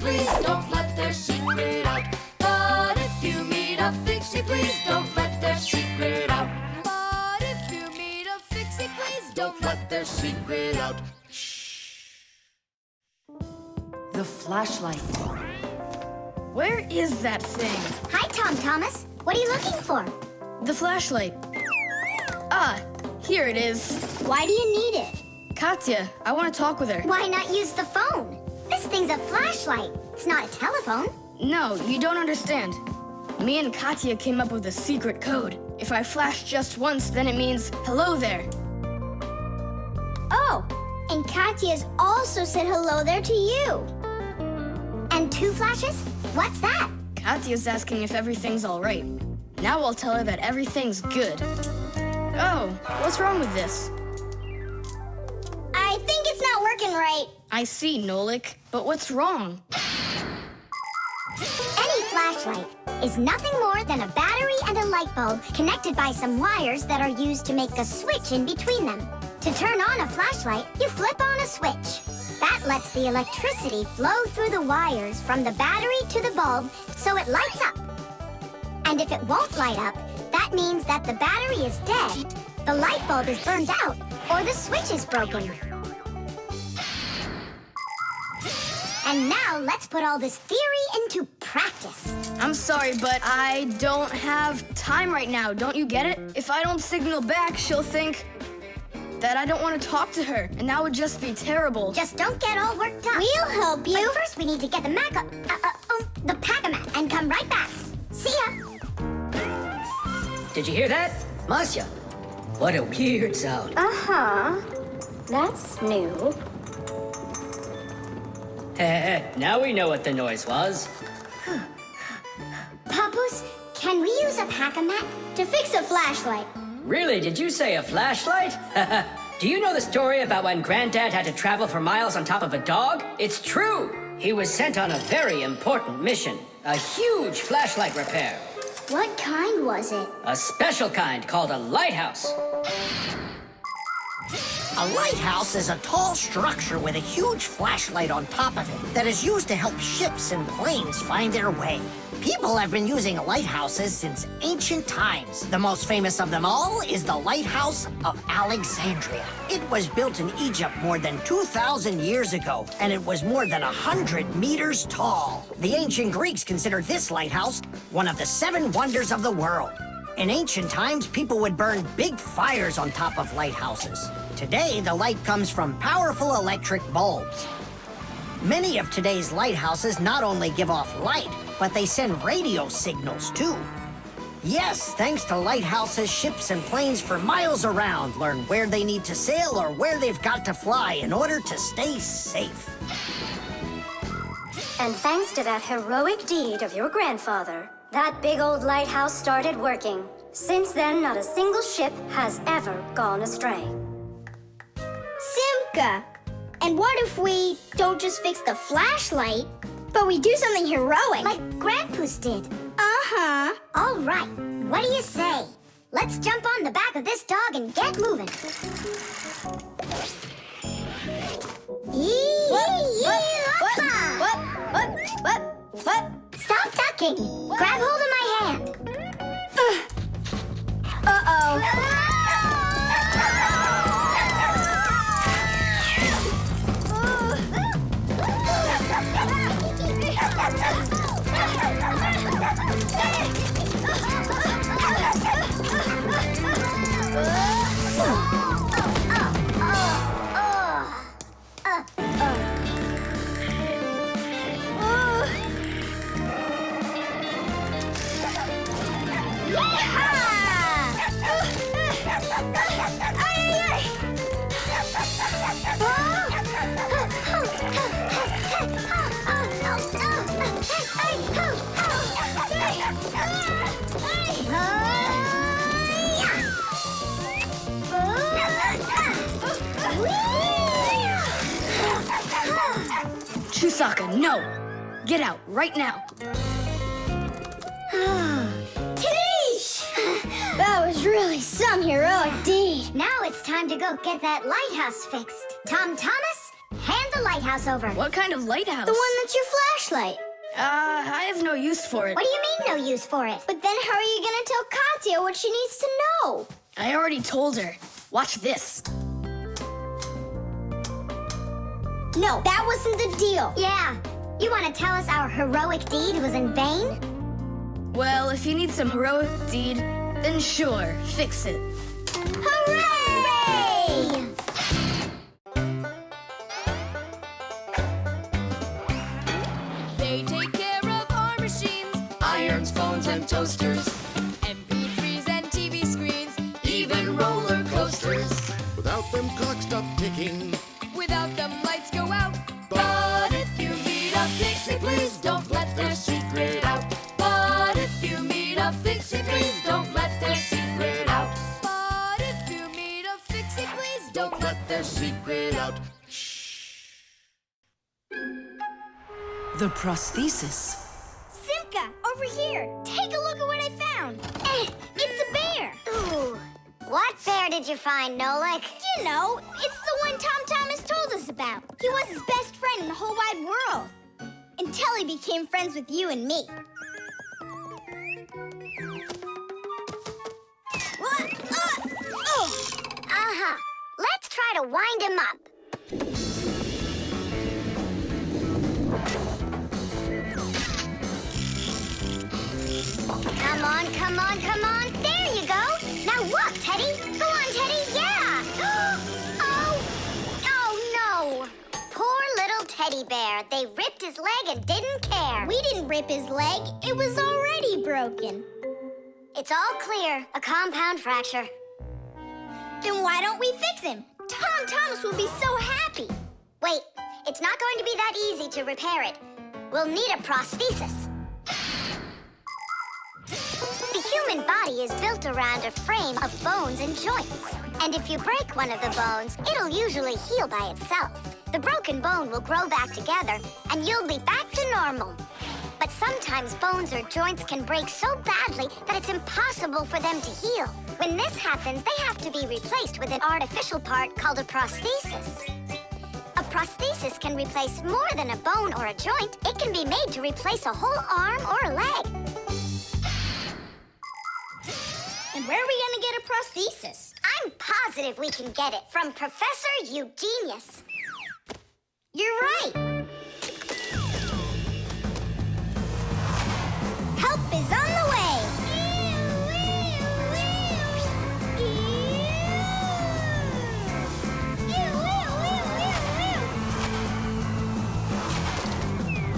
please don't let their secret out. But if you meet a Fixie, please don't let their secret out. But if you meet a Fixie, please don't let their secret out. The flashlight. Where is that thing? Hi, Tom Thomas. What are you looking for? The flashlight. Ah, here it is. Why do you need it? Katya, I want to talk with her. Why not use the phone? This thing's a flashlight. It's not a telephone. No, you don't understand. Me and Katya came up with a secret code. If I flash just once, then it means, hello there. Oh, and Katya's also said hello there to you. And 2 flashes? What's that? Katya's asking if everything's all right. Now I'll tell her that everything's good. Oh, what's wrong with this? I think it's not working right. I see, Nolik, but what's wrong? Any flashlight is nothing more than a battery and a light bulb connected by some wires that are used to make a switch in between them. To turn on a flashlight, you flip on a switch. That lets the electricity flow through the wires from the battery to the bulb so it lights up. And if it won't light up, that means that the battery is dead, the light bulb is burned out, or the switch is broken. And now let's put all this theory into practice. I'm sorry, but I don't have time right now. Don't you get it? If I don't signal back, she'll think that I don't want to talk to her, and that would just be terrible. Just don't get all worked up. We'll help you. But first, we need to get the the pack-a-mat and come right back. See ya. Did you hear that? Masya, what a weird sound. Uh-huh. That's new. Now we know what the noise was. Papoose, can we use a pack-a-mat to fix a flashlight? Really, did you say a flashlight? Do you know the story about when Granddad had to travel for miles on top of a dog? It's true! He was sent on a very important mission. A huge flashlight repair. What kind was it? A special kind called a lighthouse. A lighthouse is a tall structure with a huge flashlight on top of it that is used to help ships and planes find their way. People have been using lighthouses since ancient times. The most famous of them all is the Lighthouse of Alexandria. It was built in Egypt more than 2,000 years ago, and it was more than 100 meters tall. The ancient Greeks considered this lighthouse one of the 7 wonders of the world. In ancient times, people would burn big fires on top of lighthouses. Today, the light comes from powerful electric bulbs. Many of today's lighthouses not only give off light, but they send radio signals, too. Yes, thanks to lighthouses, ships and planes for miles around learn where they need to sail or where they've got to fly in order to stay safe. And thanks to that heroic deed of your grandfather, that big old lighthouse started working. Since then, not a single ship has ever gone astray. Simka, and what if we don't just fix the flashlight, but we do something heroic? Like Grandpus did. Uh-huh. All right, what do you say? Let's jump on the back of this dog and get moving. What? Stop ducking. Grab hold of my hand. Uh-oh. Chusaka, no! Get out, right now! Tish! That was really some heroic deed. Now it's time to go get that lighthouse fixed. Tom Thomas, hand the lighthouse over. What kind of lighthouse? The one that's your flashlight. I have no use for it. What do you mean, no use for it? But then how are you gonna tell Katya what she needs to know? I already told her. Watch this. No, that wasn't the deal. Yeah. You want to tell us our heroic deed was in vain? Well, if you need some heroic deed, then sure, fix it. Hooray! They take care of our machines, irons, phones, and toasters, MP3s and TV screens, even roller coasters. Without them, clocks stop ticking. Without them, lights go out. But if you meet a Fixie, please don't let their secret out. But if you meet a Fixie, please don't let their secret out. But if you meet a Fixie, please don't let their secret out. The prosthesis. Simka, over here. Take a look at what I found. It's a bear. Ooh. What bear did you find, Nolik? You know, it's the one Tom Thomas told us about. He was his best friend in the whole wide world. Until he became friends with you and me. Uh-huh. Let's try to wind him up. Come on, come on, come on. There you go. Now walk, Teddy. Go on, Teddy. Yeah. Oh, no. Poor little teddy bear. They ripped his leg and didn't care. We didn't rip his leg. It was already broken. It's all clear. A compound fracture. Then why don't we fix him? Tom Thomas will be so happy. Wait, it's not going to be that easy to repair it. We'll need a prosthesis. The human body is built around a frame of bones and joints. And if you break one of the bones, it'll usually heal by itself. The broken bone will grow back together, and you'll be back to normal. But sometimes bones or joints can break so badly that it's impossible for them to heal. When this happens, they have to be replaced with an artificial part called a prosthesis. A prosthesis can replace more than a bone or a joint. It can be made to replace a whole arm or a leg. And where are we going to get a prosthesis? I'm positive we can get it from Professor Eugenius. You're right. Help is on the way.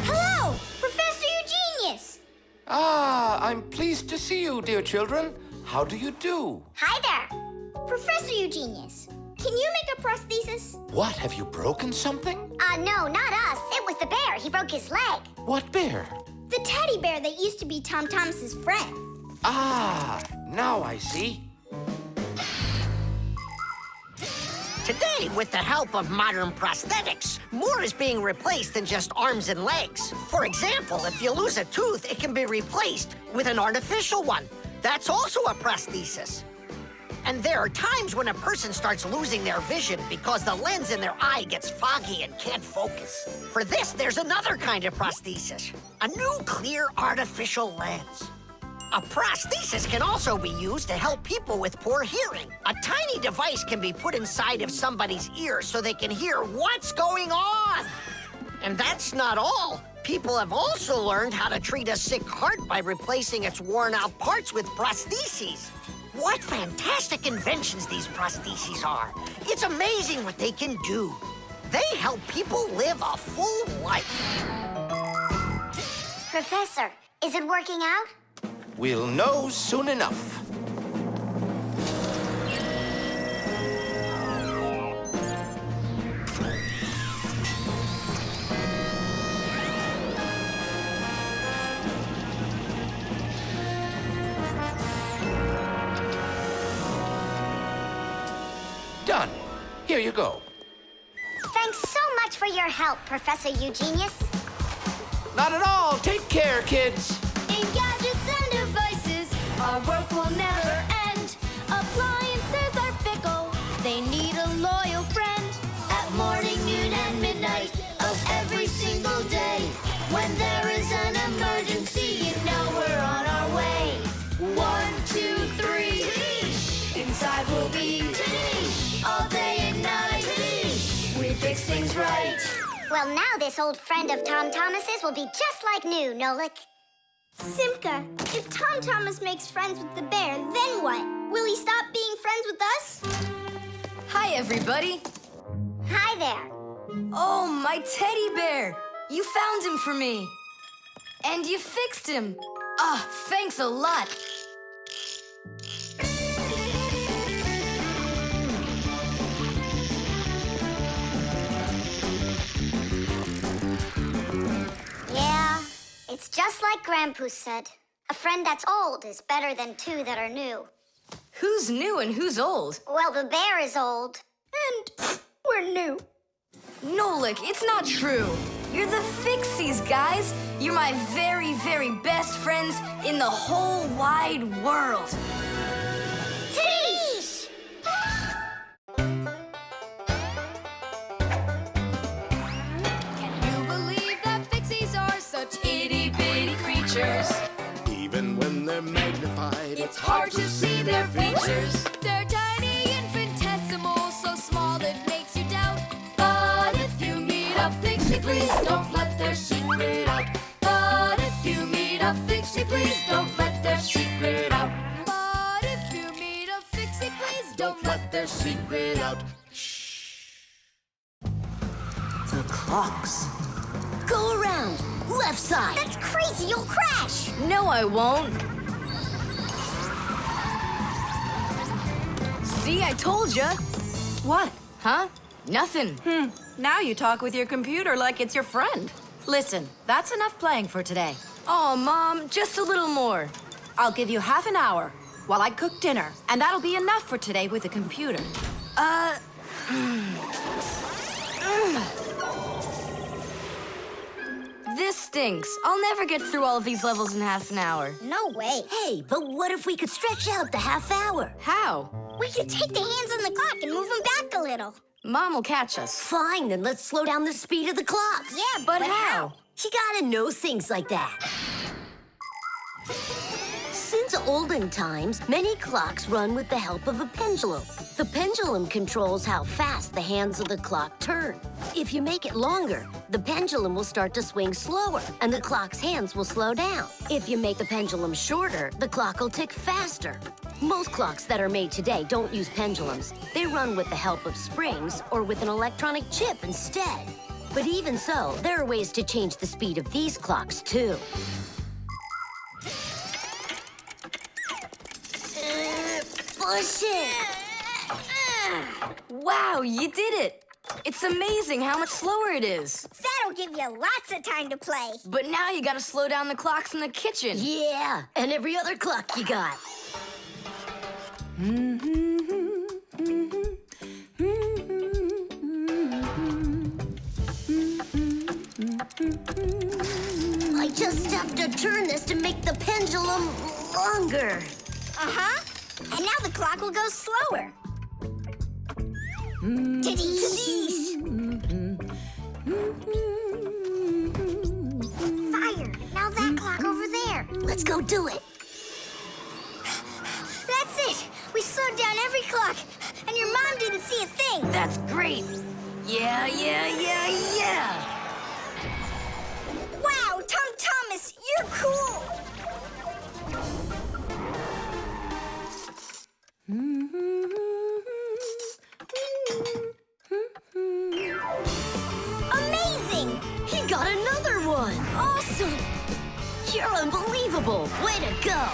Hello, Professor Eugenius. Ah, I'm pleased to see you, dear children. How do you do? Hi there. Professor Eugenius, can you make a prosthesis? What, have you broken something? No, not us. It was the bear. He broke his leg. What bear? The teddy bear that used to be Tom Thomas's friend. Ah, now I see. Today, with the help of modern prosthetics, more is being replaced than just arms and legs. For example, if you lose a tooth, it can be replaced with an artificial one. That's also a prosthesis. And there are times when a person starts losing their vision because the lens in their eye gets foggy and can't focus. For this, there's another kind of prosthesis, a new clear artificial lens. A prosthesis can also be used to help people with poor hearing. A tiny device can be put inside of somebody's ear so they can hear what's going on. And that's not all. People have also learned how to treat a sick heart by replacing its worn-out parts with prostheses. What fantastic inventions these prostheses are. It's amazing what they can do. They help people live a full life. Professor, is it working out? We'll know soon enough. Done. Here you go. Thanks so much for your help, Professor Eugenius. Not at all. Take care, kids. In gadgets and devices, our work will never end. Appliances are fickle, they need a loyal friend. At morning, noon, and midnight. makes things right. Well, now this old friend of Tom Thomas's will be just like new, Nolik. Simka, if Tom Thomas makes friends with the bear, then what? Will he stop being friends with us? Hi, everybody. Hi there. Oh, my teddy bear. You found him for me. And you fixed him. Ah, thanks a lot. Yeah, it's just like Grandpus said. A friend that's old is better than two that are new. Who's new and who's old? Well, the bear is old. And we're new. Nolik, it's not true. You're the Fixies, guys. You're my very, very best friends in the whole wide world. Teesh! Can you believe that Fixies are such itty-bitty creatures? Even when they're magnified, It's hard to see their features. They're tiny, infinitesimal, so small it makes you doubt. But if you meet a Fixie, please don't let their secret out. But if you meet a Fixie, please don't let their secret out. But if you meet a Fixie, please don't let their secret out. The clocks. Go around. Left side. That's crazy, you'll crash! No, I won't. See, I told ya. What? Huh? Nothing. Now you talk with your computer like it's your friend. Listen, that's enough playing for today. Oh, Mom, just a little more. I'll give you half an hour while I cook dinner, and that'll be enough for today with the computer. This stinks. I'll never get through all of these levels in half an hour. No way. Hey, but what if we could stretch out the half hour? How? We could take the hands on the clock and move them back a little. Mom will catch us. Fine, then let's slow down the speed of the clocks. Yeah, But how? You gotta know things like that. Since olden times, many clocks run with the help of a pendulum. The pendulum controls how fast the hands of the clock turn. If you make it longer, the pendulum will start to swing slower, and the clock's hands will slow down. If you make the pendulum shorter, the clock will tick faster. Most clocks that are made today don't use pendulums. They run with the help of springs or with an electronic chip instead. But even so, there are ways to change the speed of these clocks, too. Push it! Wow, you did it! It's amazing how much slower it is. That'll give you lots of time to play. But now you gotta slow down the clocks in the kitchen. Yeah, and every other clock you got. I just have to turn this to make the pendulum longer. Uh-huh. And now the clock will go slower. Tiddies. Fire. Now that clock over there. Let's go do it. That's it. We slowed down every clock, and your mom didn't see a thing. That's great. Yeah. Wow, Tom Thomas, you're cool. Amazing! He got another one. Awesome! You're unbelievable. Way to go.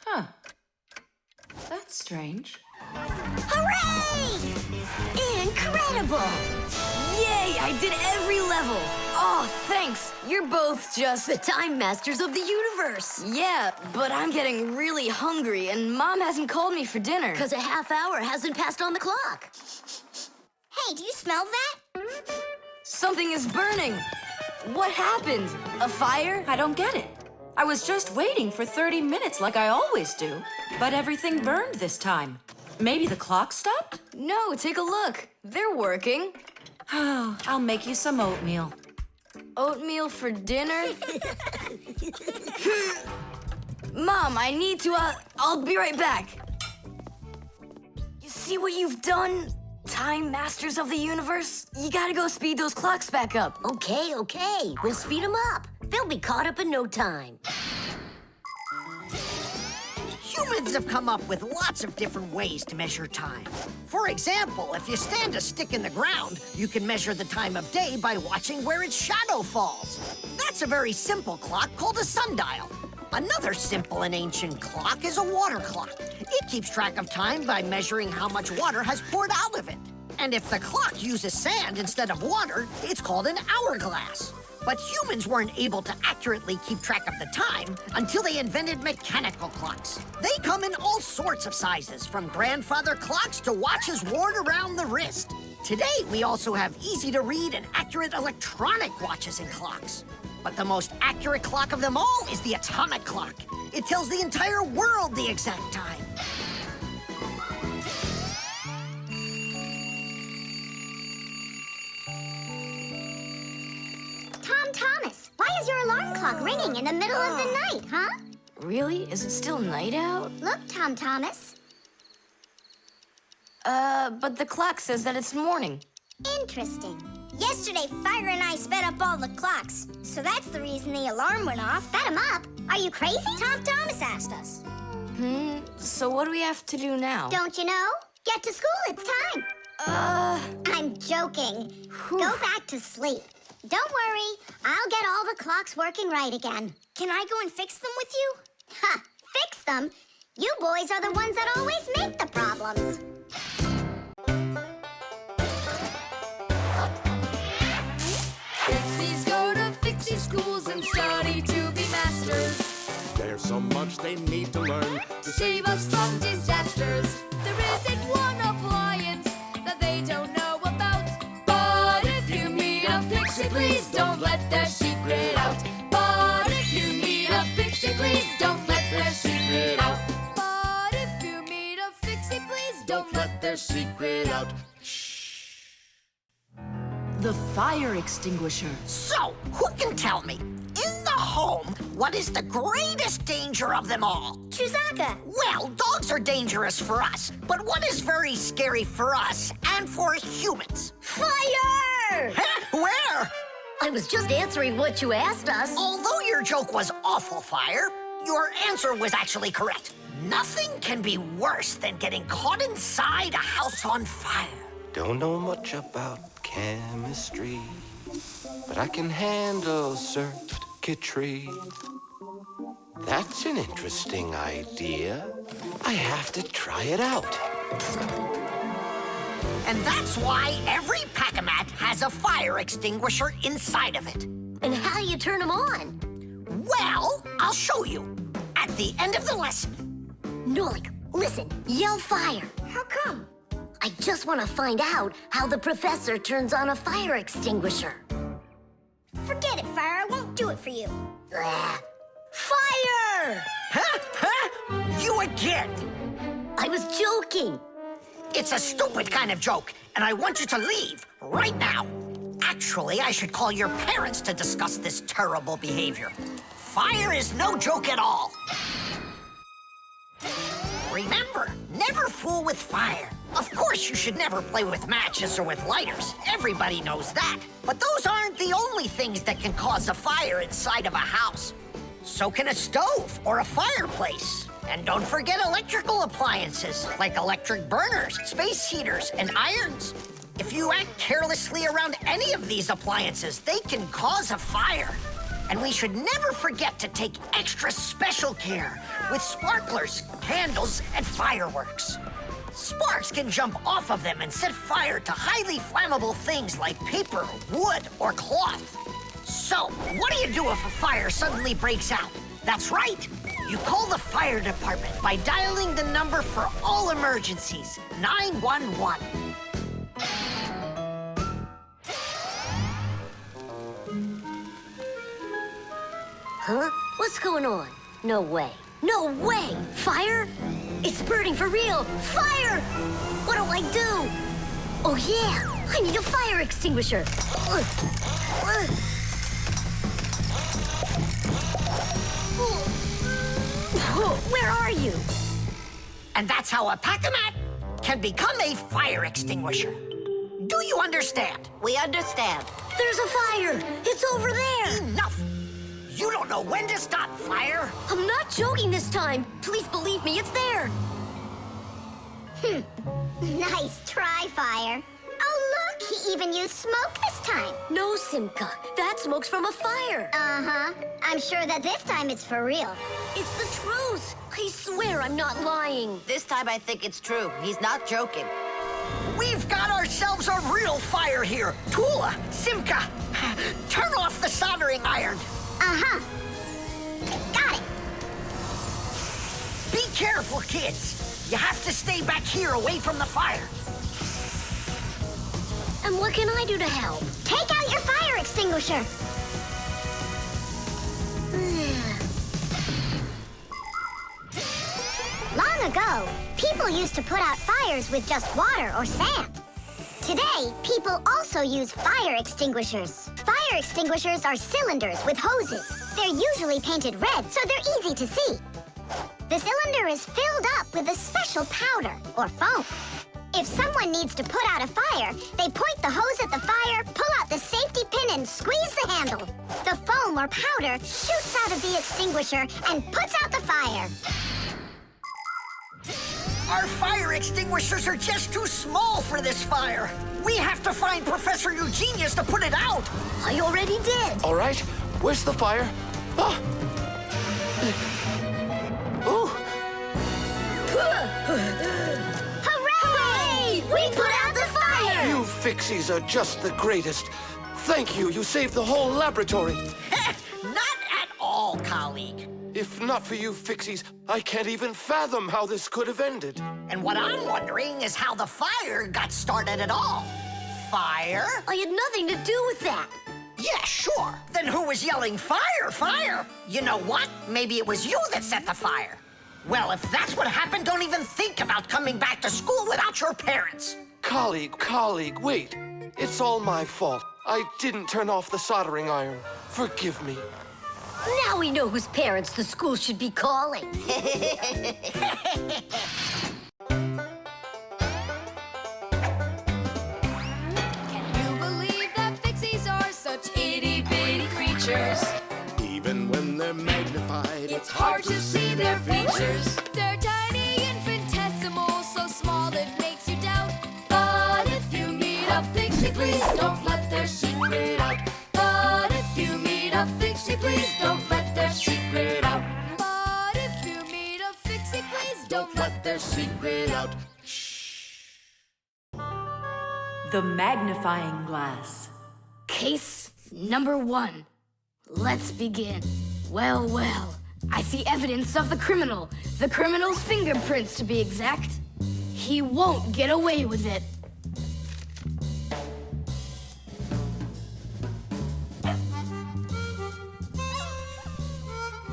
Huh. That's strange. Hooray! Incredible. Yay, I did every level. Oh, thanks. You're both just... The time masters of the universe. Yeah, but I'm getting really hungry, and Mom hasn't called me for dinner. Because a half hour hasn't passed on the clock. Hey, do you smell that? Something is burning. What happened? A fire? I don't get it. I was just waiting for 30 minutes like I always do, but everything burned this time. Maybe the clock stopped? No, take a look. They're working. Oh, I'll make you some oatmeal. Oatmeal for dinner? Mom, I need to, I'll be right back. You see what you've done? Time masters of the universe, you gotta go speed those clocks back up. Okay. We'll speed them up. They'll be caught up in no time. Humans have come up with lots of different ways to measure time. For example, if you stand a stick in the ground, you can measure the time of day by watching where its shadow falls. That's a very simple clock called a sundial. Another simple and ancient clock is a water clock. It keeps track of time by measuring how much water has poured out of it. And if the clock uses sand instead of water, it's called an hourglass. But humans weren't able to accurately keep track of the time until they invented mechanical clocks. They come in all sorts of sizes, from grandfather clocks to watches worn around the wrist. Today, we also have easy-to-read and accurate electronic watches and clocks. But the most accurate clock of them all is the atomic clock. It tells the entire world the exact time. Thomas, why is your alarm clock ringing in the middle of the night, huh? Really? Is it still night out? Look, Thomas. But the clock says that it's morning. Interesting. Yesterday, Fire and I sped up all the clocks. So that's the reason the alarm went off. Sped him up? Are you crazy? Thomas asked us. So what do we have to do now? Don't you know? Get to school, it's time. I'm joking. Go back to sleep. Don't worry, I'll get all the clocks working right again. Can I go and fix them with you? Ha! Fix them? You boys are the ones that always make the problems. Fixies go to Fixie schools and study to be masters. There's so much they need to learn To save us from disasters. There isn't one appliance that they don't know about. But if you meet a Fixie, please don't let their secret out. But if you meet a Fixie, please don't let their secret out. But if you meet a Fixie, please don't let their secret out. The fire extinguisher. So, who can tell me, in the home, what is the greatest danger of them all? Chuzaka. Well, dogs are dangerous for us, but what is very scary for us and for humans? Fire! Huh? Where? I was just answering what you asked us. Although your joke was awful, Fire, your answer was actually correct. Nothing can be worse than getting caught inside a house on fire. Don't know much about chemistry, but I can handle circuitry. That's an interesting idea. I have to try it out. And that's why every Pack-A-Mat has a fire extinguisher inside of it. And how do you turn them on? Well, I'll show you at the end of the lesson. Nolik, listen, yell fire. How come? I just want to find out how the professor turns on a fire extinguisher. Forget it, Fire. I won't do it for you. Fire! You again! I was joking. It's a stupid kind of joke, and I want you to leave right now. Actually, I should call your parents to discuss this terrible behavior. Fire is no joke at all. Remember, never fool with fire. Of course, you should never play with matches or with lighters. Everybody knows that. But those aren't the only things that can cause a fire inside of a house. So can a stove or a fireplace. And don't forget electrical appliances, like electric burners, space heaters, and irons. If you act carelessly around any of these appliances, they can cause a fire. And we should never forget to take extra special care with sparklers, candles, and fireworks. Sparks can jump off of them and set fire to highly flammable things like paper, wood, or cloth. So, what do you do if a fire suddenly breaks out? That's right. You call the fire department by dialing the number for all emergencies, 911. Huh? What's going on? No way. No way! Fire? It's burning for real! Fire! What do I do? Oh, yeah! I need a fire extinguisher! Where are you? And that's how a Pack-A-Mat can become a fire extinguisher. Do you understand? We understand. There's a fire. It's over there. Enough! You don't know when to stop fire? I'm not joking this time. Please believe me, it's there. Nice try, Fire. Oh, look, he even used smoke this time. No, Simka. That smoke's from a fire. Uh-huh. I'm sure that this time it's for real. It's the truth. I swear I'm not lying. This time I think it's true. He's not joking. We've got ourselves a real fire here. Tula, Simka, turn off the soldering iron. Uh-huh. Got it. Be careful, kids. You have to stay back here away from the fire. And what can I do to help? Take out your fire extinguisher. Long ago, people used to put out fires with just water or sand. Today, people also use fire extinguishers. Fire extinguishers are cylinders with hoses. They're usually painted red, so they're easy to see. The cylinder is filled up with a special powder, or foam. If someone needs to put out a fire, they point the hose at the fire, pull out the safety pin, and squeeze the handle. The foam or powder shoots out of the extinguisher and puts out the fire. Our fire extinguishers are just too small for this fire. We have to find Professor Eugenius to put it out. I already did. All right, where's the fire? Ah! Ooh! Hooray! We put out the fire! You Fixies are just the greatest. Thank you, you saved the whole laboratory. Not at all, colleague. If not for you Fixies, I can't even fathom how this could have ended. And what I'm wondering is how the fire got started at all. Fire? I had nothing to do with that. Yeah, sure. Then who was yelling, fire, fire? You know what? Maybe it was you that set the fire. Well, if that's what happened, don't even think about coming back to school without your parents. Colleague, wait. It's all my fault. I didn't turn off the soldering iron. Forgive me. Now we know whose parents the school should be calling. Such itty-bitty creatures. Even when they're magnified, It's hard to see their features. They're tiny, infinitesimal, so small it makes you doubt. But if you meet a Fixie, please don't let their secret out. But if you meet a Fixie, please don't let their secret out. But if you meet a Fixie, please don't let their secret out. The magnifying glass. Case number 1. Let's begin. Well, I see evidence of the criminal. The criminal's fingerprints, to be exact. He won't get away with it.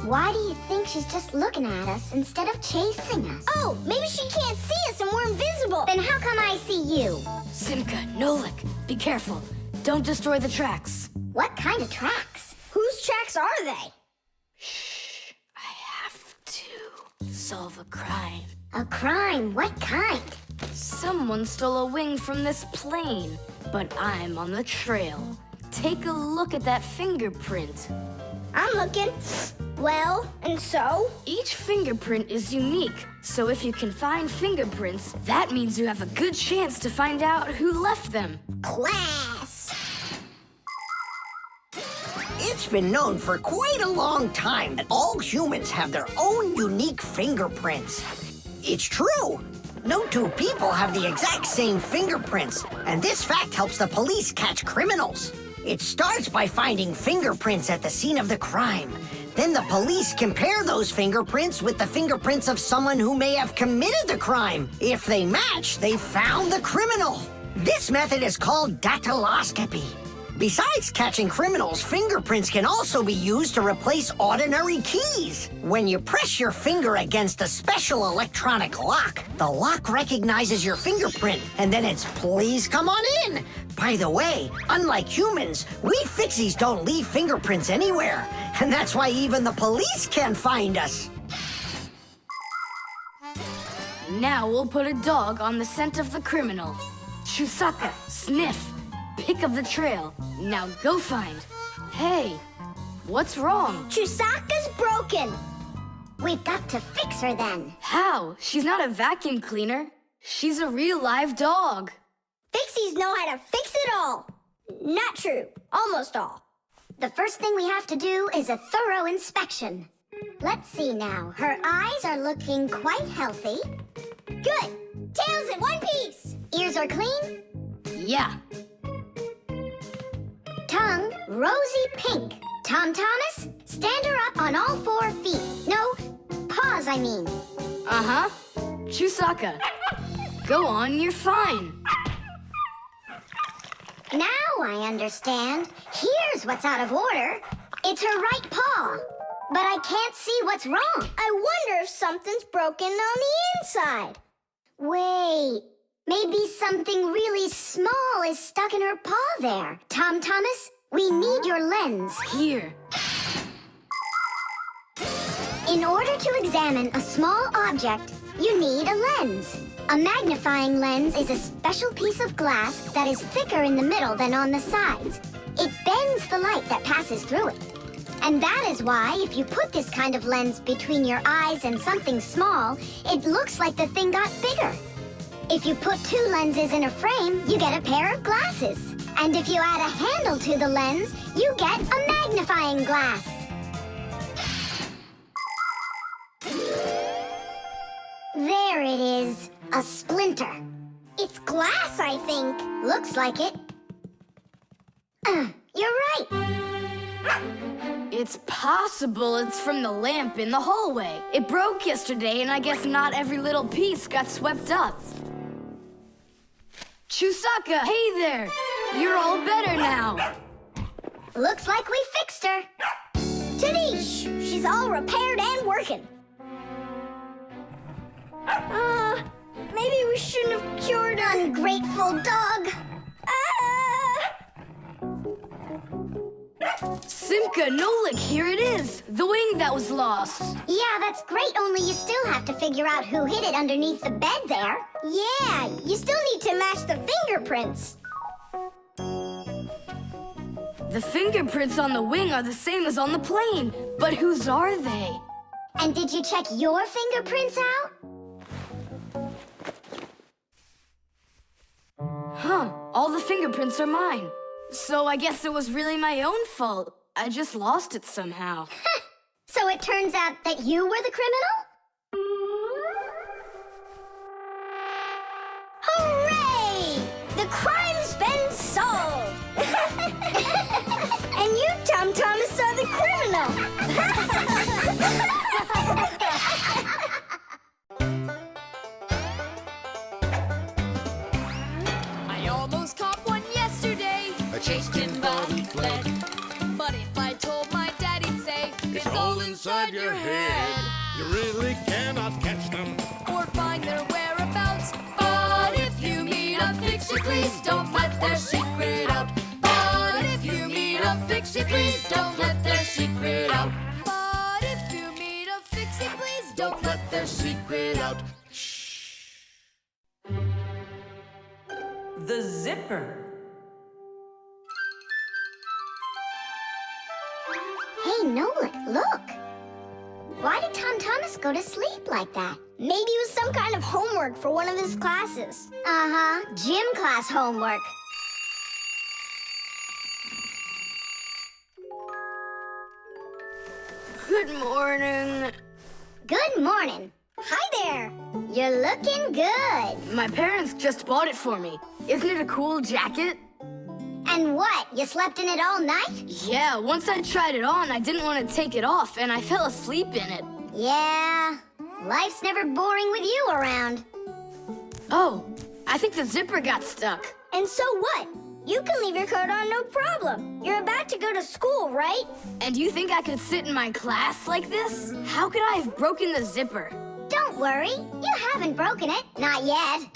Why do you think she's just looking at us instead of chasing us? Oh, maybe she can't see us and we're invisible. Then how come I see you? Simka, Nolik, be careful. Don't destroy the tracks. What kind of tracks? Whose tracks are they? Shh, I have to solve a crime. A crime? What kind? Someone stole a wing from this plane, but I'm on the trail. Take a look at that fingerprint. I'm looking. Well, and so? Each fingerprint is unique, so if you can find fingerprints, that means you have a good chance to find out who left them. Class. It's been known for quite a long time that all humans have their own unique fingerprints. It's true. No two people have the exact same fingerprints, and this fact helps the police catch criminals. It starts by finding fingerprints at the scene of the crime. Then the police compare those fingerprints with the fingerprints of someone who may have committed the crime. If they match, they found the criminal. This method is called dactyloscopy. Besides catching criminals, fingerprints can also be used to replace ordinary keys. When you press your finger against a special electronic lock, the lock recognizes your fingerprint, and then it's please come on in. By the way, unlike humans, we Fixies don't leave fingerprints anywhere, and that's why even the police can't find us. Now we'll put a dog on the scent of the criminal. Chusaka, sniff. Pick of the trail. Now go find. Hey, what's wrong? Chusaka's broken. We've got to fix her then. How? She's not a vacuum cleaner. She's a real live dog. Fixies know how to fix it all. Not true. Almost all. The first thing we have to do is a thorough inspection. Let's see now. Her eyes are looking quite healthy. Good. Tails in one piece. Ears are clean. Yeah. Tongue, rosy pink. Tom Thomas, stand her up on all 4 feet. No, paws, I mean. Uh-huh. Chusaka, go on, you're fine. Now I understand. Here's what's out of order. It's her right paw. But I can't see what's wrong. I wonder if something's broken on the inside. Wait, maybe something really small is stuck in her paw there. Tom Thomas, we need your lens. Here. In order to examine a small object, you need a lens. A magnifying lens is a special piece of glass that is thicker in the middle than on the sides. It bends the light that passes through it. And that is why if you put this kind of lens between your eyes and something small, it looks like the thing got bigger. If you put 2 lenses in a frame, you get a pair of glasses. And if you add a handle to the lens, you get a magnifying glass. There it is, a splinter. It's glass, I think. Looks like it. You're right. It's possible it's from the lamp in the hallway. It broke yesterday, and I guess not every little piece got swept up. Chusaka, hey there! You're all better now. Looks like we fixed her. Tadish! She's all repaired and working. Maybe we shouldn't have cured her. Ungrateful dog. Simka, Nolik, here it is. The wing that was lost. Yeah, that's great, only you still have to figure out who hid it underneath the bed there. Yeah, you still need to match the fingerprints. The fingerprints on the wing are the same as on the plane. But whose are they? And did you check your fingerprints out? Huh, all the fingerprints are mine. So I guess it was really my own fault. I just lost it somehow. So it turns out that you were the criminal? Hooray! The crime's been solved! And you, Tom Thomas, are the criminal! I almost caught one yesterday. I chased him, but he fled. But if I told my dad, he'd say, It's all inside your head. You really cannot catch them. Or find their whereabouts. But if you meet a fixie, please don't let their secret out. But if you meet a fixie, please don't let their secret out. But if you meet a fixie, please don't let their secret out. The zipper. Hey, Nolik, look. Why did Tom Thomas go to sleep like that? Maybe it was some kind of homework for one of his classes. Uh-huh, gym class homework. Good morning. Good morning. Hi there. You're looking good. My parents just bought it for me. Isn't it a cool jacket? And what, you slept in it all night? Yeah, once I tried it on, I didn't want to take it off, and I fell asleep in it. Yeah, life's never boring with you around. Oh, I think the zipper got stuck. And so what? You can leave your coat on, no problem. You're about to go to school, right? And you think I could sit in my class like this? How could I have broken the zipper? Don't worry, you haven't broken it. Not yet.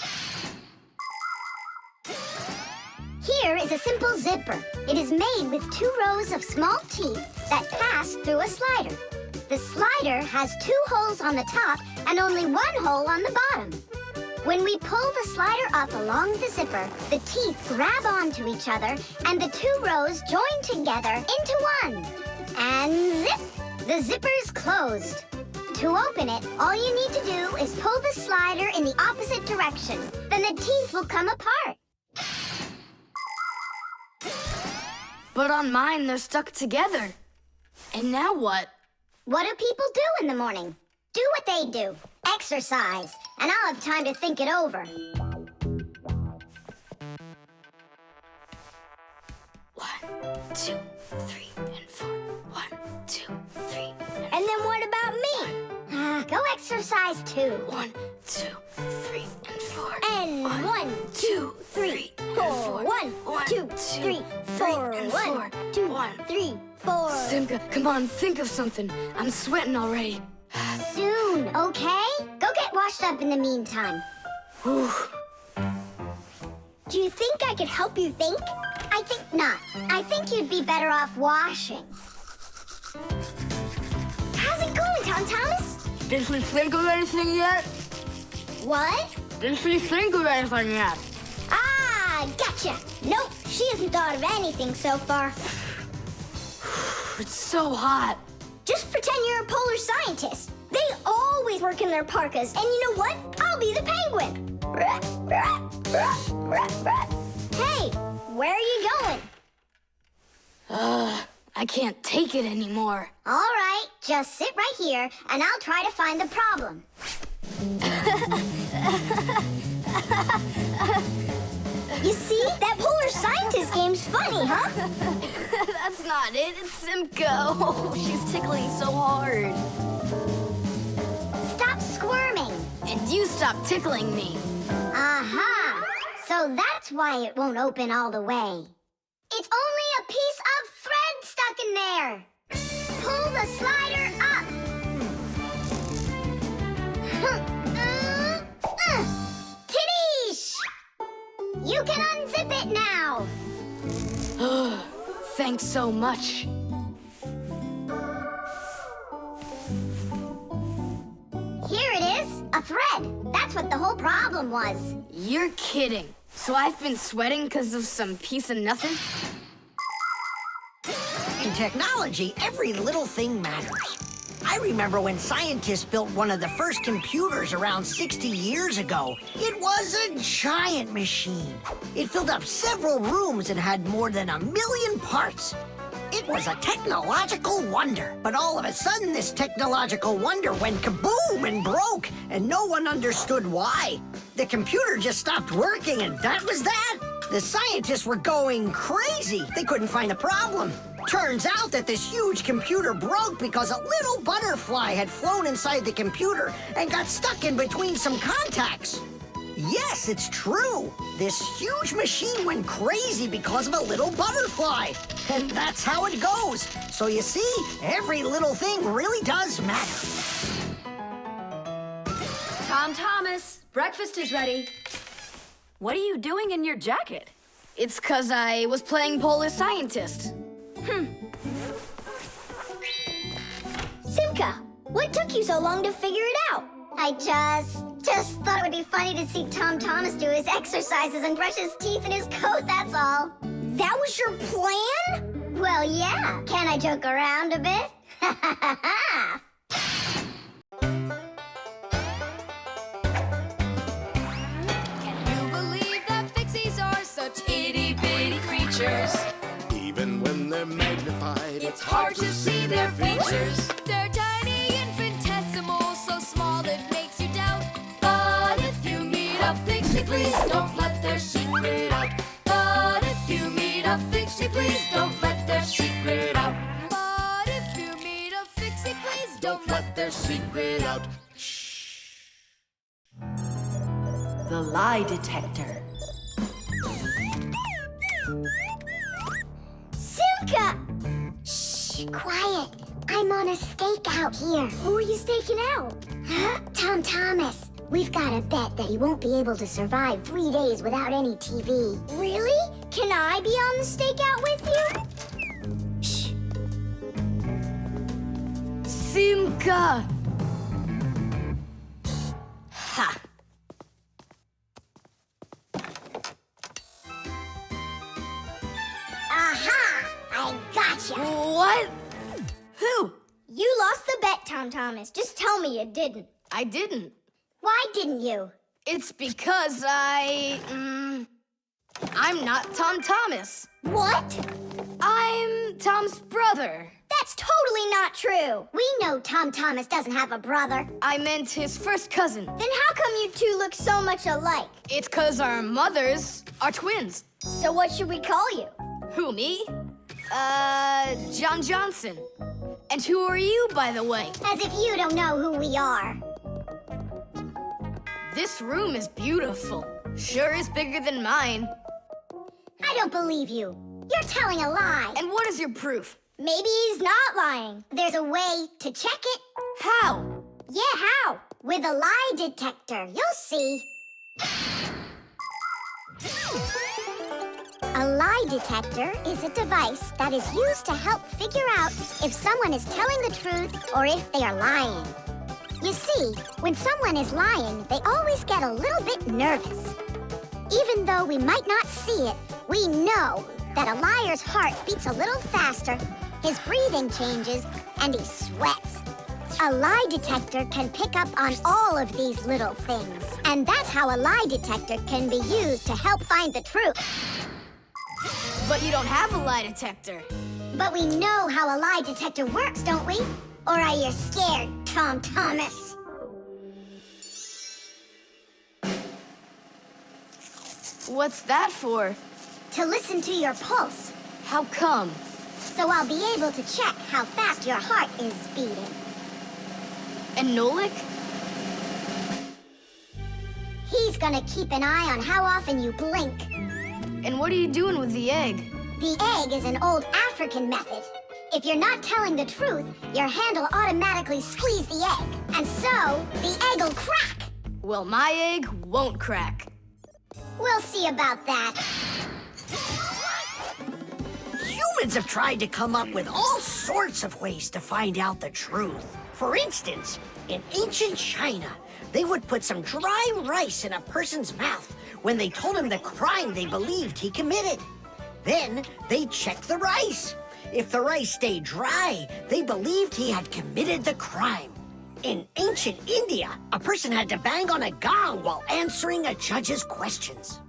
Here is a simple zipper. It is made with 2 rows of small teeth that pass through a slider. The slider has 2 holes on the top and only 1 hole on the bottom. When we pull the slider up along the zipper, the teeth grab onto each other, and the two rows join together into one. And zip! The zipper's closed. To open it, all you need to do is pull the slider in the opposite direction. Then the teeth will come apart. But on mine, they're stuck together. And now what? What do people do in the morning? Do what they do. Exercise. And I'll have time to think it over. 1, 2, 3, and 4. 1, 2, 3. And then what about me? Go exercise too. 1, 2, 3, and 4. And 1, 2, 3, 4. 1, 2, 3, 4. 1, 2, 3, 4. Simka, come on, think of something. I'm sweating already. Soon, okay? Go get washed up in the meantime. Whew. Do you think I could help you think? I think not. I think you'd be better off washing. How's it going, Tom Thomas? Did we think of anything yet? What? Did we think of anything yet? Ah, gotcha. Nope, she hasn't thought of anything so far. It's so hot. Just pretend you're a polar scientist. They always work in their parkas, and you know what? I'll be the penguin. Hey, where are you going? I can't take it anymore. All right, just sit right here, and I'll try to find the problem. You see? That polar scientist game's funny, huh? That's not it. It's Simka. Oh, she's tickling so hard. Stop squirming. And you stop tickling me. Aha! So that's why it won't open all the way. It's only a piece of thread stuck in there. Pull the slider up. Titties! You can unzip it now. Thanks so much. Here it is, a thread. That's what the whole problem was. You're kidding. So I've been sweating because of some piece of nothing? In technology, every little thing matters. I remember when scientists built one of the first computers around 60 years ago. It was a giant machine. It filled up several rooms and had more than 1 million parts. It was a technological wonder. But all of a sudden, this technological wonder went kaboom and broke, and no one understood why. The computer just stopped working, and that was that. The scientists were going crazy. They couldn't find a problem. Turns out that this huge computer broke because a little butterfly had flown inside the computer and got stuck in between some contacts. Yes, it's true. This huge machine went crazy because of a little butterfly. And that's how it goes. So you see, every little thing really does matter. Tom Thomas, breakfast is ready. What are you doing in your jacket? It's 'cause I was playing Polar Scientist. Simka, what took you so long to figure it out? I just thought it would be funny to see Tom Thomas do his exercises and brush his teeth in his coat, that's all. That was your plan? Well, yeah. Can I joke around a bit? Can you believe that Fixies are such itty-bitty creatures? Even when they're magnified, It's hard to see their features. They're tiny, infinitesimal, so small it makes you doubt. But if you meet a Fixie, please don't let their secret out. But if you meet a Fixie, please don't let their secret out. But if you meet a Fixie, please don't let their secret out. The lie detector. Simka! Shh, quiet. I'm on a stakeout here. Who are you staking out? Tom Thomas. We've got a bet that he won't be able to survive 3 days without any TV. Really? Can I be on the stakeout with you? Shh. Simka! Ha! I gotcha. What? Who? You lost the bet, Tom Thomas. Just tell me you didn't. I didn't. Why didn't you? It's because I'm not Tom Thomas. What? I'm Tom's brother. That's totally not true. We know Tom Thomas doesn't have a brother. I meant his first cousin. Then how come you two look so much alike? It's 'cause our mothers are twins. So what should we call you? Who, me? John Johnson. And who are you, by the way? As if you don't know who we are. This room is beautiful. Sure is bigger than mine. I don't believe you. You're telling a lie. And what is your proof? Maybe he's not lying. There's a way to check it. How? Yeah, how? With a lie detector. You'll see. A lie detector is a device that is used to help figure out if someone is telling the truth or if they are lying. You see, when someone is lying, they always get a little bit nervous. Even though we might not see it, we know that a liar's heart beats a little faster, his breathing changes, and he sweats. A lie detector can pick up on all of these little things. And that's how a lie detector can be used to help find the truth. But you don't have a lie detector. But we know how a lie detector works, don't we? Or are you scared, Tom Thomas? What's that for? To listen to your pulse. How come? So I'll be able to check how fast your heart is beating. And Nolik? He's gonna keep an eye on how often you blink. And what are you doing with the egg? The egg is an old African method. If you're not telling the truth, your hand will automatically squeeze the egg. And so, the egg will crack. Well, my egg won't crack. We'll see about that. Humans have tried to come up with all sorts of ways to find out the truth. For instance, in ancient China, they would put some dry rice in a person's mouth when they told him the crime they believed he committed. Then they'd check the rice. If the rice stayed dry, they believed he had committed the crime. In ancient India, a person had to bang on a gong while answering a judge's questions.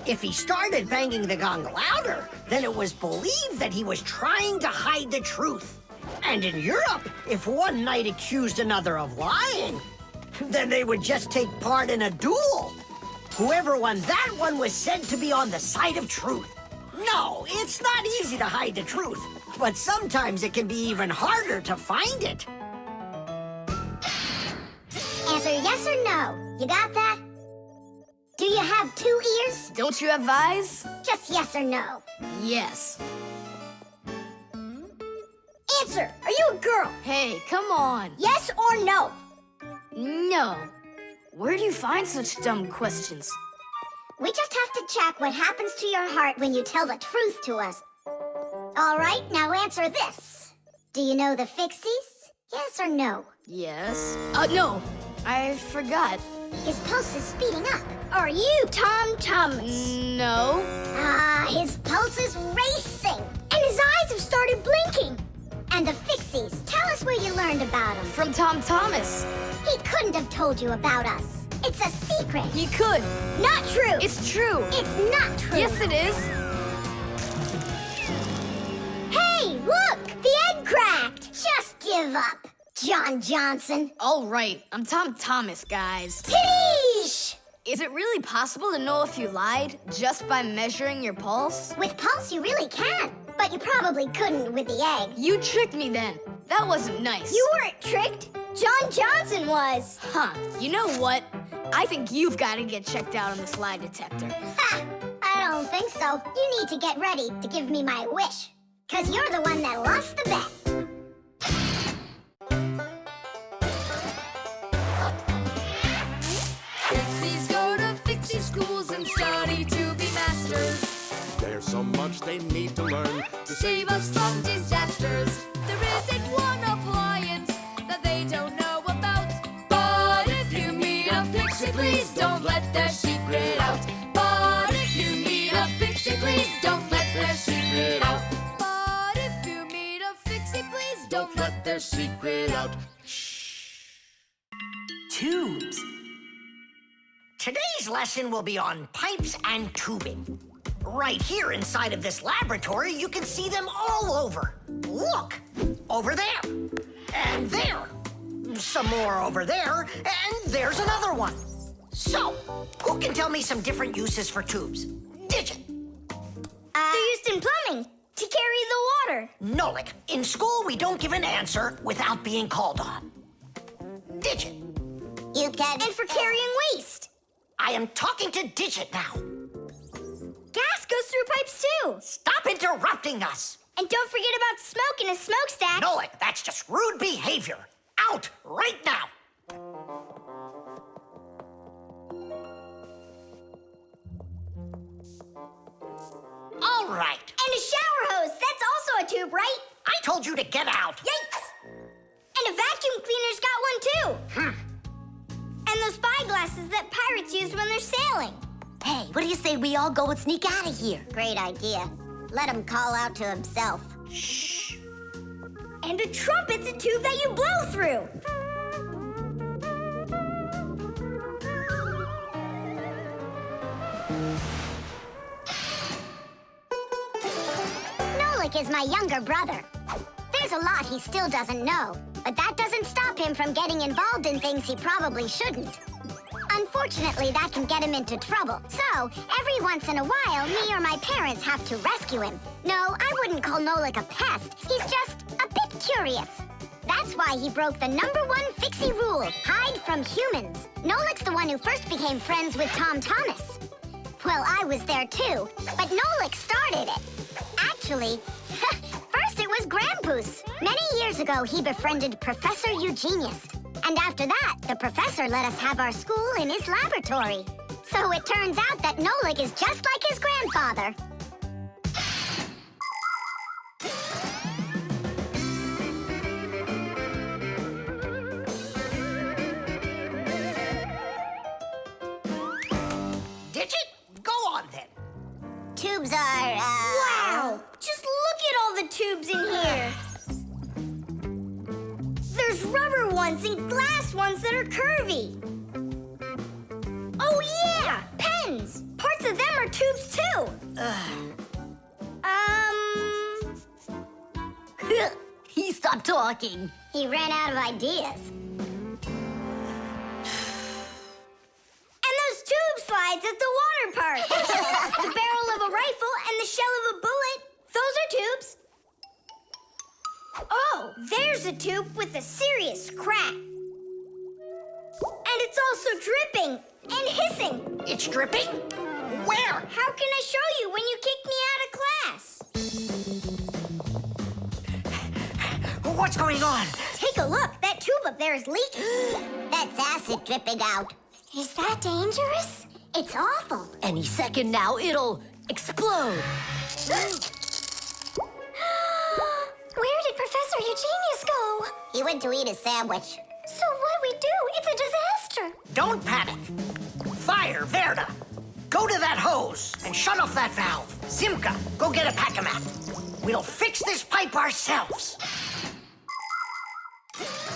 If he started banging the gong louder, then it was believed that he was trying to hide the truth. And in Europe, if one knight accused another of lying, then they would just take part in a duel. Whoever won that one was said to be on the side of truth. No, it's not easy to hide the truth, but sometimes it can be even harder to find it. Answer yes or no. You got that? Do you have 2 ears? Don't you have eyes? Just yes or no. Yes. Answer! Are you a girl? Hey, come on. Yes or no? No. Where do you find such dumb questions? We just have to check what happens to your heart when you tell the truth to us. All right, now answer this. Do you know the Fixies? Yes or no? Yes. No. I forgot. His pulse is speeding up. Are you Tom Thomas? No. His pulse is racing. And his eyes have started blinking. And the Fixies, tell us where you learned about them. From Tom Thomas. He couldn't have told you about us. It's a secret. He could. Not true. It's true. It's not true. Yes, it is. Hey, look! The egg cracked! Just give up, John Johnson. All right, I'm Tom Thomas, guys. Peace! Is it really possible to know if you lied just by measuring your pulse? With pulse, you really can. But you probably couldn't with the egg. You tricked me then. That wasn't nice. You weren't tricked. John Johnson was. Huh. You know what? I think you've got to get checked out on this lie detector. Ha! I don't think so. You need to get ready to give me my wish. 'Cause you're the one that lost the bet. Fixies go to Fixie schools and study to be masters. There's so much they need to learn To save us from disasters. There isn't one appliance that they don't know about. But if you meet a Fixie, please don't let their secret out. But if you meet a Fixie, please don't let their secret out. But if their secret out. Tubes. Today's lesson will be on pipes and tubing. Right here inside of this laboratory, you can see them all over. Look, over there, and there. Some more over there, and there's another one. So, who can tell me some different uses for tubes? Digit. They're used in plumbing to carry the water. Nolik, in school we don't give an answer without being called on. Digit. You can... And for carrying waste. I am talking to Digit now. Gas goes through pipes too. Stop interrupting us. And don't forget about smoke in a smokestack. Nolik, that's just rude behavior. Out right now. All right. And a shower hose. That's also a tube, right? I told you to get out. Yikes! And a vacuum cleaner's got one too. And those spyglasses that pirates use when they're sailing. Hey, what do you say we all go and sneak out of here? Great idea. Let him call out to himself. Shh. And a trumpet's a tube that you blow through. Nolik is my younger brother. There's a lot he still doesn't know, but that doesn't stop him from getting involved in things he probably shouldn't. Unfortunately, that can get him into trouble. So, every once in a while, me or my parents have to rescue him. No, I wouldn't call Nolik a pest. He's just a bit curious. That's why he broke the #1 Fixie rule, hide from humans. Nolik's the one who first became friends with Tom Thomas. Well, I was there too, but Nolik started it. Actually, first it was Grandpus. Many years ago, he befriended Professor Eugenius. And after that, the professor let us have our school in his laboratory. So it turns out that Nolik is just like his grandfather. Digit, go on then. Tubes are, Wow! Just look at all the tubes in here. There's rubber ones and glass ones that are curvy. Oh yeah! Pens! Parts of them are tubes too. He stopped talking. He ran out of ideas. And those tube slides at the water park. The barrel of a rifle and the shell of a bullet. Those are tubes. Oh, there's a tube with a serious crack. And it's also dripping and hissing. It's dripping? Where? How can I show you when you kick me out of class? What's going on? Take a look. That tube up there is leaking. That's acid dripping out. Is that dangerous? It's awful. Any second now, it'll explode. Where did Professor Eugenius go? He went to eat a sandwich. So what do we do? It's a disaster. Don't panic. Fire, Verda. Go to that hose and shut off that valve. Simka, go get a pack-a-mat. We'll fix this pipe ourselves.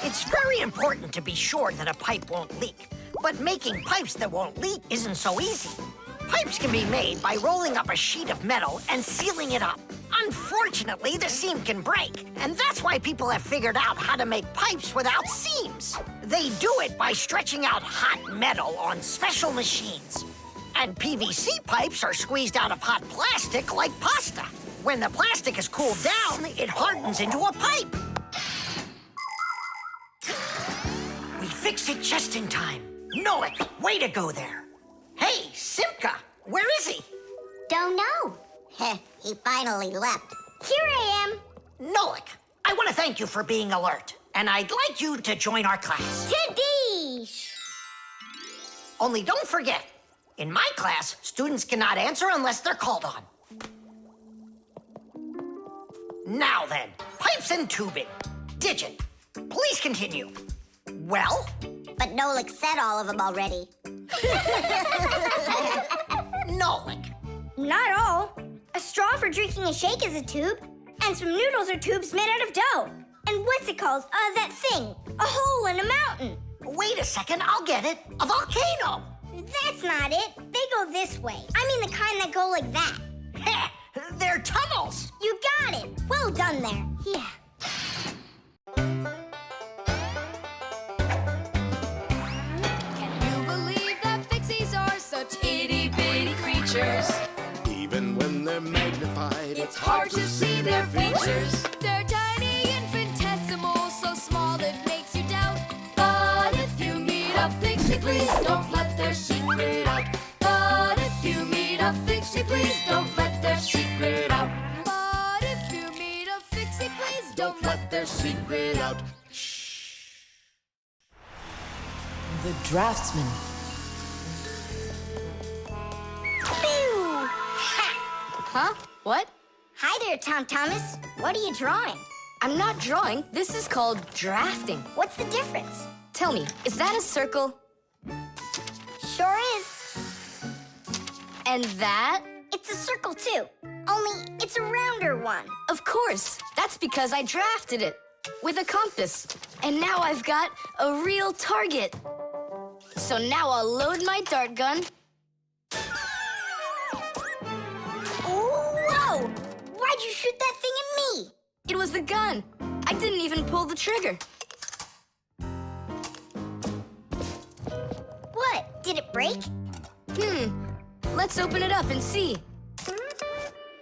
It's very important to be sure that a pipe won't leak. But making pipes that won't leak isn't so easy. Pipes can be made by rolling up a sheet of metal and sealing it up. Unfortunately, the seam can break, and that's why people have figured out how to make pipes without seams. They do it by stretching out hot metal on special machines. And PVC pipes are squeezed out of hot plastic like pasta. When the plastic is cooled down, it hardens into a pipe. We fixed it just in time. Nolik, way to go there. Hey, Simka, where is he? Don't know. He finally left. Here I am. Nolik, I want to thank you for being alert, and I'd like you to join our class. Tadish! Only don't forget, in my class, students cannot answer unless they're called on. Now then, pipes and tubing. Digit, please continue. Well? But Nolik said all of them already. Nolik. Not all. A straw for drinking a shake is a tube, and some noodles are tubes made out of dough. And what's it called? That thing. A hole in a mountain. Wait a second, I'll get it. A volcano. That's not it. They go this way. I mean the kind that go like that. Heh, they're tunnels. You got it. Well done there. Yeah. Can you believe that Fixies are such itty-bitty creatures? Even when they're magnified, It's hard to see their features. They're tiny, infinitesimal, so small it makes you doubt. But if you meet a Fixie, please don't let their secret out. But if you meet a Fixie, please don't let their secret out. But if you meet a Fixie, please don't let their secret out. The draftsman. Pew! Huh? What? Hi there, Tom Thomas. What are you drawing? I'm not drawing. This is called drafting. What's the difference? Tell me, is that a circle? Sure is. And that? It's a circle too. Only it's a rounder one. Of course. That's because I drafted it with a compass. And now I've got a real target. So now I'll load my dart gun. Whoa! Why'd you shoot that thing at me? It was the gun. I didn't even pull the trigger. What? Did it break? Let's open it up and see.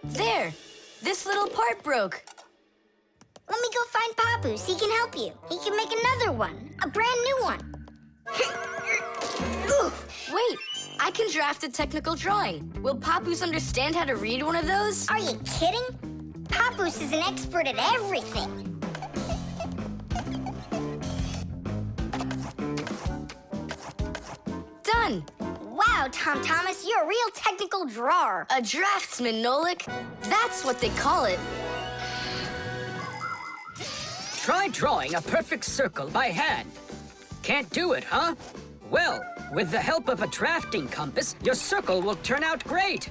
There. This little part broke. Let me go find Papoose. He can help you. He can make another one. A brand new one. Wait, I can draft a technical drawing. Will Papoose understand how to read one of those? Are you kidding? Papoose is an expert at everything. Done. Wow, Tom Thomas, you're a real technical drawer. A draftsman, Nolik. That's what they call it. Try drawing a perfect circle by hand. Can't do it, huh? Well, with the help of a drafting compass, your circle will turn out great.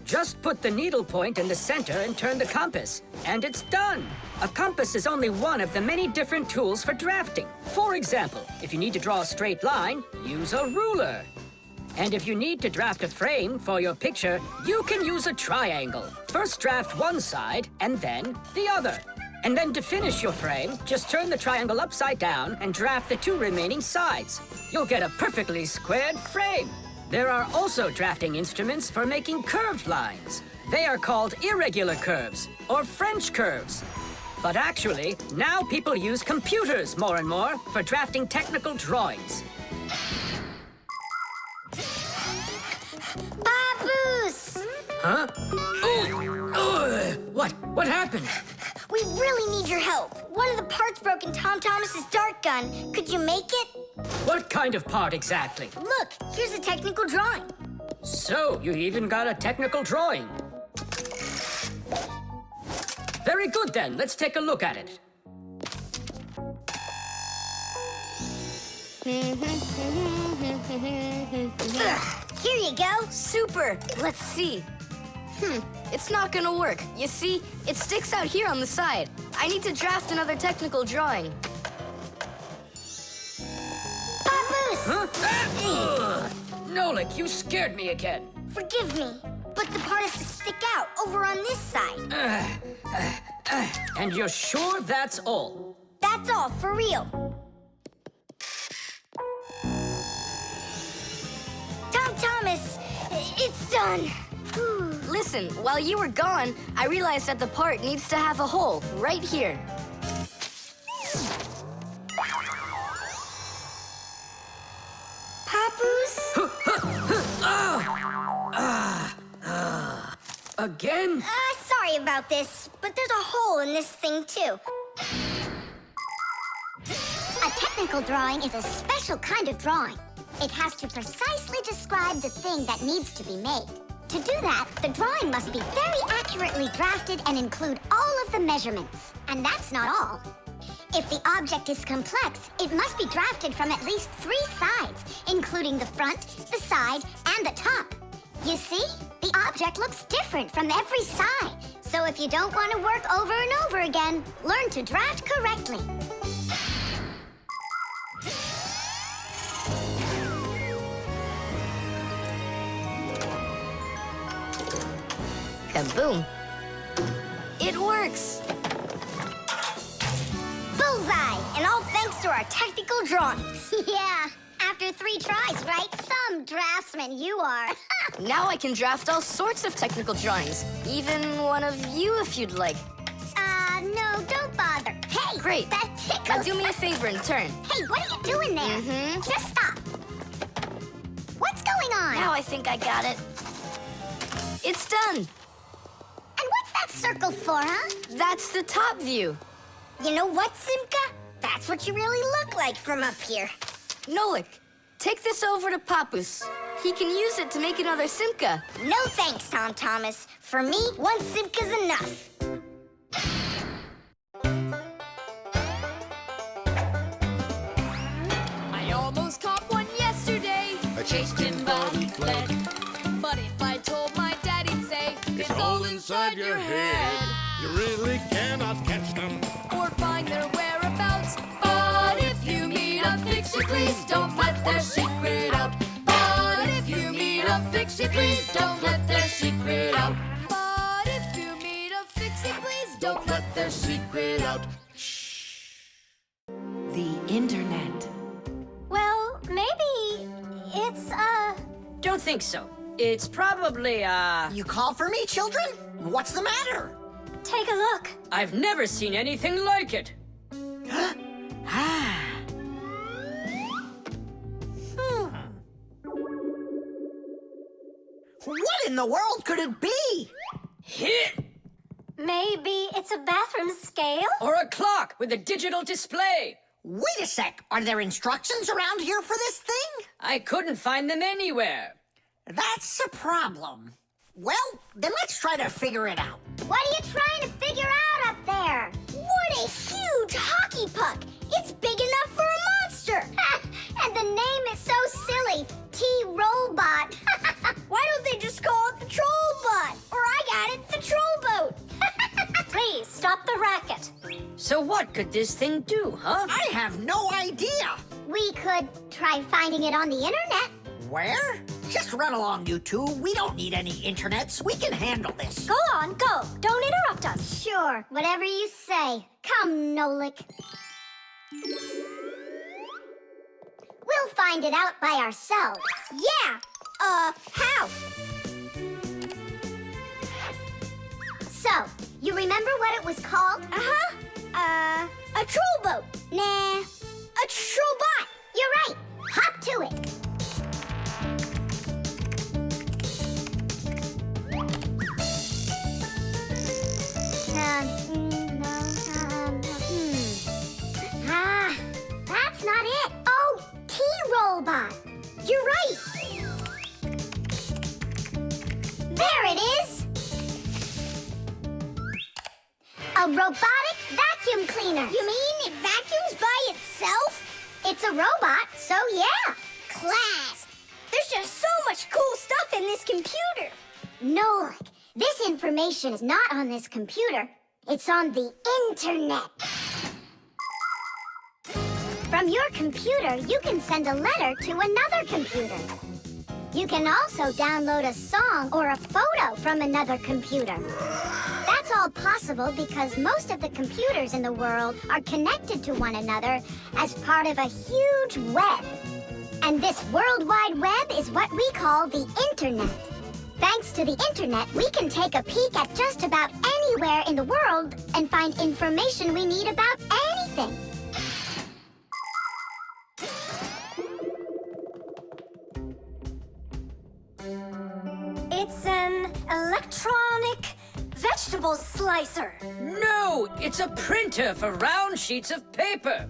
Just put the needle point in the center and turn the compass, and it's done. A compass is only one of the many different tools for drafting. For example, if you need to draw a straight line, use a ruler. And if you need to draft a frame for your picture, you can use a triangle. First draft one side, and then the other. And then to finish your frame, just turn the triangle upside down and draft the two remaining sides. You'll get a perfectly squared frame. There are also drafting instruments for making curved lines. They are called irregular curves, or French curves. But actually, now people use computers more and more for drafting technical drawings. Papoose! Huh? Oh! What happened? We really need your help. One of the parts broke in Tom Thomas's dart gun. Could you make it? What kind of part exactly? Look, here's a technical drawing. So, you even got a technical drawing. Very good then, let's take a look at it. Here you go. Super. Let's see. It's not gonna work. You see, it sticks out here on the side. I need to draft another technical drawing. Papoose! Huh? Nolik, you scared me again. Forgive me, but the part has to stick out over on this side. And you're sure that's all? That's all, for real. Tom Thomas, it's done. Listen, while you were gone, I realized that the part needs to have a hole right here. Papoose? Again? Sorry about this, but there's a hole in this thing, too. A technical drawing is a special kind of drawing. It has to precisely describe the thing that needs to be made. To do that, the drawing must be very accurately drafted and include all of the measurements. And that's not all. If the object is complex, it must be drafted from at least 3 sides, including the front, the side, and the top. You see? The object looks different from every side. So if you don't want to work over and over again, learn to draft correctly. Kaboom. It works. Bullseye! And all thanks to our technical drawings. Yeah, after 3 tries, right? Some draftsman you are. Now I can draft all sorts of technical drawings. Even one of you if you'd like. No, don't bother. Hey, Great. that tickles. Now do me a favor and turn. Hey, what are you doing there? Just stop. What's going on? Now I think I got it. It's done. And what's that circle for, huh? That's the top view. You know what, Simka? That's what you really look like from up here. Nolik, take this over to Papus. He can use it to make another Simka. No thanks, Tom Thomas. For me, 1 Simka's enough. I almost caught one yesterday. I chased him, but he fled. But if I told my dad, he'd say, It's all inside your head. You really cannot catch them. Or find their whereabouts. But if you meet a Fixie, please don't let their secret out. But if you meet a Fixie, please don't let their secret out. But if you meet a Fixie, please don't let their secret out. The internet. Well, maybe it's, Don't think so. It's probably, You call for me, children? What's the matter? take a look. I've never seen anything like it. What in the world could it be? Hit! Maybe it's a bathroom scale? Or a clock with a digital display. Wait a sec. Are there instructions around here for this thing? I couldn't find them anywhere. That's a problem. Well, then let's try to figure it out. What are you trying to figure out up there? What a huge hockey puck! It's big enough for a monster! And the name is so silly. T-Robot. Why don't they just call it the Trollbot? Or I got it, the Trollboat! Please, stop the racket. So what could this thing do, huh? I have no idea. We could try finding it on the internet. Where? Just run along, you two. We don't need any internets. We can handle this. Go on, go. Don't interrupt us. Sure, whatever you say. Come, Nolik. We'll find it out by ourselves. Yeah! How? So, you remember what it was called? A Trollboat. Nah, a Trollbot. You're right. Hop to it. That's not it. Oh, T-Robot. You're right. There it is. A robotic vacuum cleaner. You mean it vacuums by itself? It's a robot, so yeah. Class! There's just so much cool stuff in this computer. Nolik, this information is not on this computer. It's on the internet. From your computer, you can send a letter to another computer. You can also download a song or a photo from another computer. That's all possible because most of the computers in the world are connected to one another as part of a huge web. And this World Wide Web is what we call the Internet. Thanks to the Internet, we can take a peek at just about anywhere in the world and find information we need about anything. It's an electronic vegetable slicer. No, it's a printer for round sheets of paper.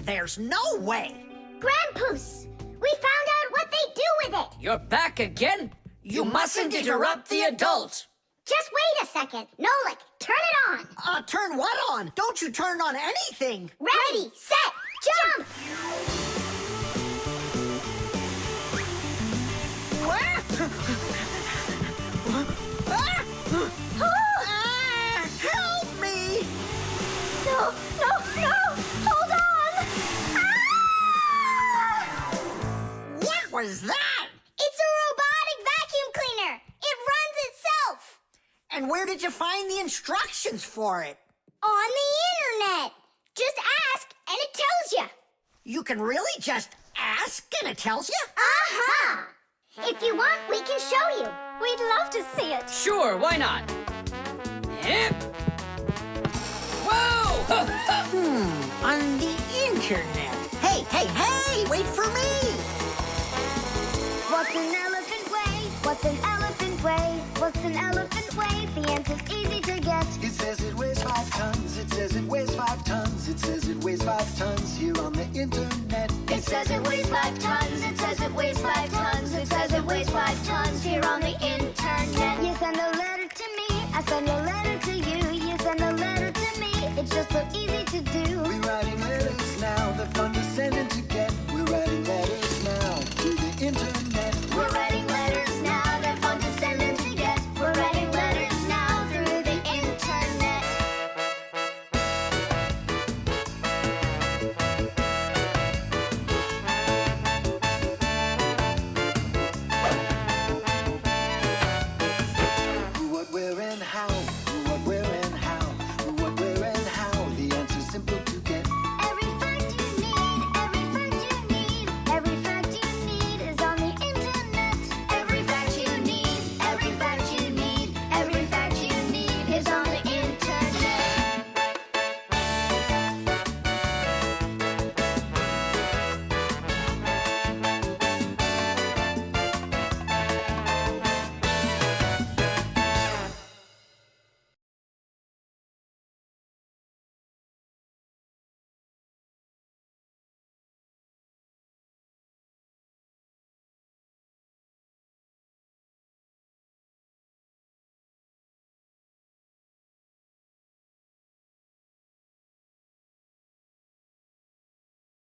There's no way. Grandpus, we found out what they do with it. You're back again? You mustn't interrupt the adult. Just wait a second. Nolik, turn it on. Turn what on? Don't you turn on anything. Ready, set, jump! Help me! No! Hold on! What was that? It's a robotic vacuum cleaner. It runs itself. And where did you find the instructions for it? On the internet. Just ask and it tells you. You can really just ask and it tells you? Uh-huh. If you want, we can show you. We'd love to see it. Sure, why not? Yep. Whoa! On the internet. Hey, wait for me! What's an elephant weigh? What's an elephant weigh? What's an elephant weigh? The answer's easy to get. It's